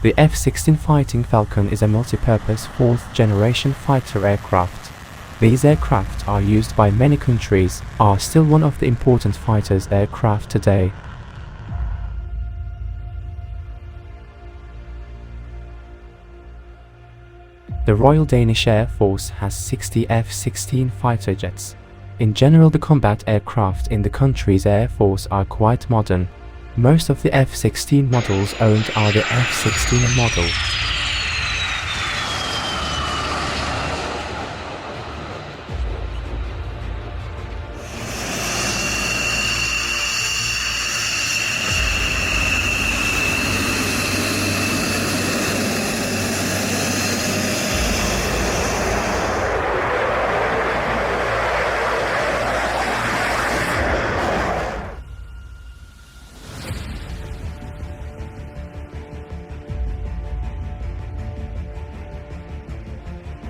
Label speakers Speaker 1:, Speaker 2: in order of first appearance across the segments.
Speaker 1: The F-16 Fighting Falcon is a multi-purpose fourth-generation fighter aircraft. These aircraft are used by many countries, are still one of the important fighters aircraft today. The Royal Danish Air Force has 60 F-16 fighter jets. In general, the combat aircraft in the country's air force are quite modern. Most of the F-16 models owned are the F-16 model.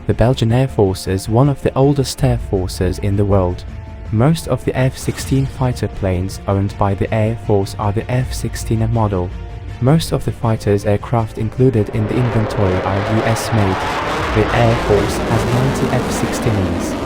Speaker 1: The Belgian Air Force is one of the oldest air forces in the world. Most of the F-16 fighter planes owned by the Air Force are the F-16 model. Most of the fighters aircraft included in the inventory are US made. The Air Force has 90 F-16Es.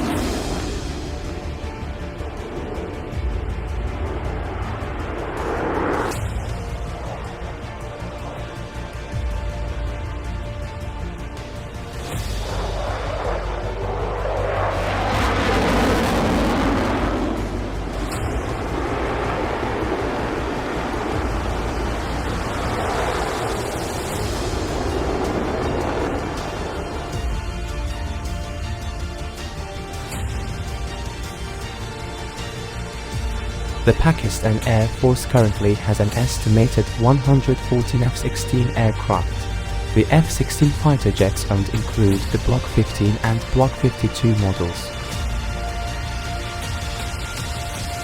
Speaker 1: The Pakistan Air Force currently has an estimated 114 F-16 aircraft. The F-16 fighter jets owned include the Block 15 and Block 52 models.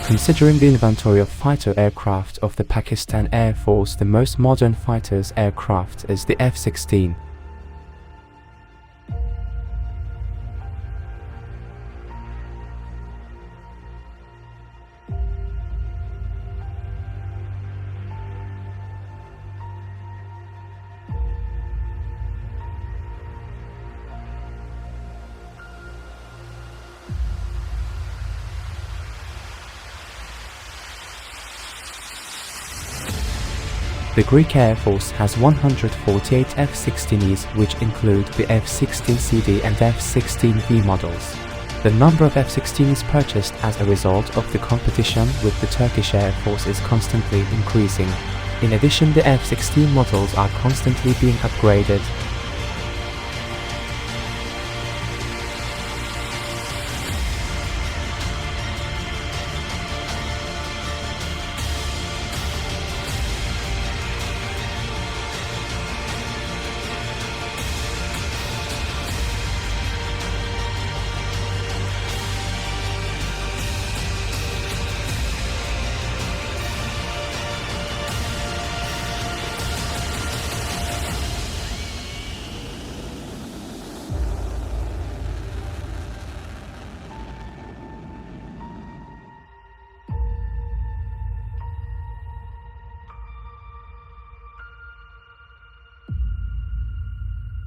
Speaker 1: Considering the inventory of fighter aircraft of the Pakistan Air Force, the most modern fighters aircraft is the F-16. The Greek Air Force has 148 F-16Es, which include the F-16CD and F-16V models. The number of F-16Es purchased as a result of the competition with the Turkish Air Force is constantly increasing. In addition, the F-16 models are constantly being upgraded.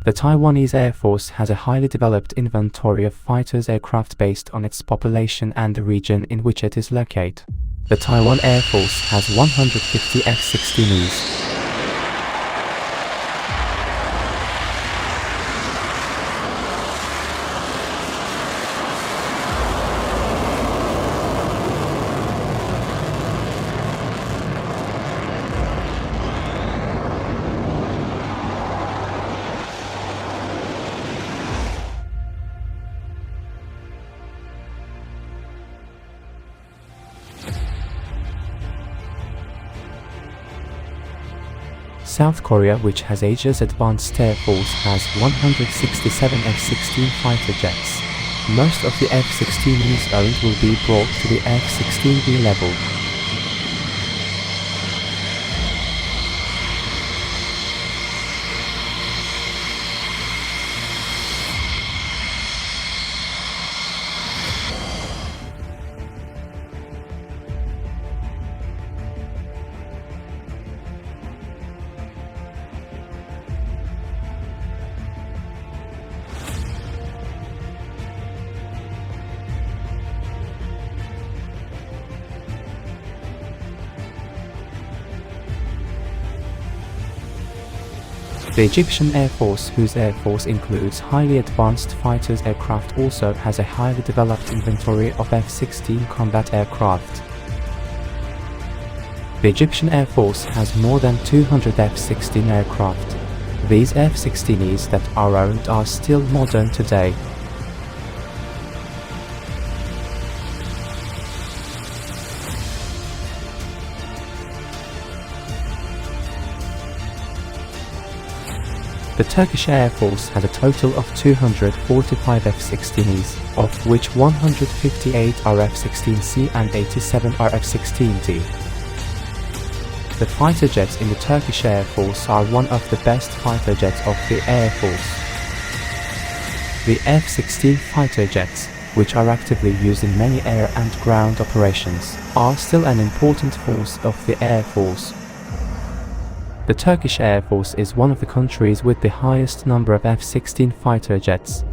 Speaker 1: The Taiwanese Air Force has a highly developed inventory of fighters aircraft based on its population and the region in which it is located. The Taiwan Air Force has 150 F-16Es. South Korea, which has Asia's advanced air force, has 167 F-16 fighter jets. Most of the F-16Es owned will be brought to the F-16V level. The Egyptian Air Force, whose Air Force includes highly advanced fighters aircraft, also has a highly developed inventory of F-16 combat aircraft. The Egyptian Air Force has more than 200 F-16 aircraft. These F-16Es that are owned are still modern today. The Turkish Air Force has a total of 245 F-16Es, of which 158 are F-16C and 87 are F-16D. The fighter jets in the Turkish Air Force are one of the best fighter jets of the Air Force. The F-16 fighter jets, which are actively used in many air and ground operations, are still an important force of the Air Force. The Turkish Air Force is one of the countries with the highest number of F-16 fighter jets.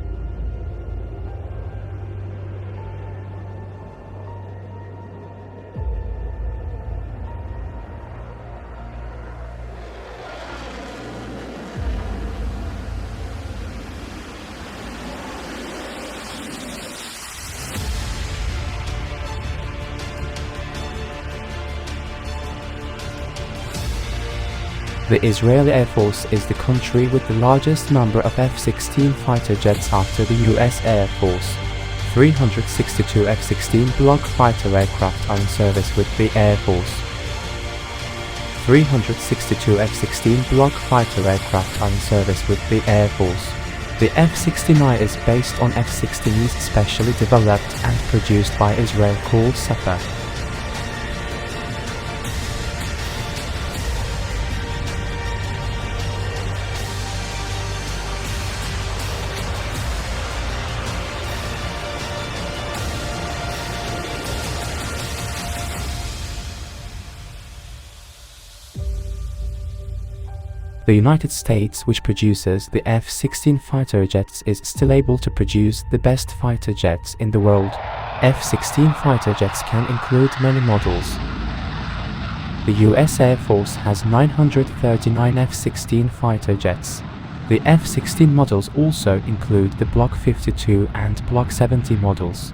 Speaker 1: The Israeli Air Force is the country with the largest number of F-16 fighter jets after the US Air Force. 362 F-16 block fighter aircraft are in service with the Air Force. 362 F-16 block fighter aircraft are in service with the Air Force. The F-16I is based on F-16Es specially developed and produced by Israel called Safa. The United States, which produces the F-16 fighter jets, is still able to produce the best fighter jets in the world. F-16 fighter jets can include many models. The US Air Force has 939 F-16 fighter jets. The F-16 models also include the Block 52 and Block 70 models.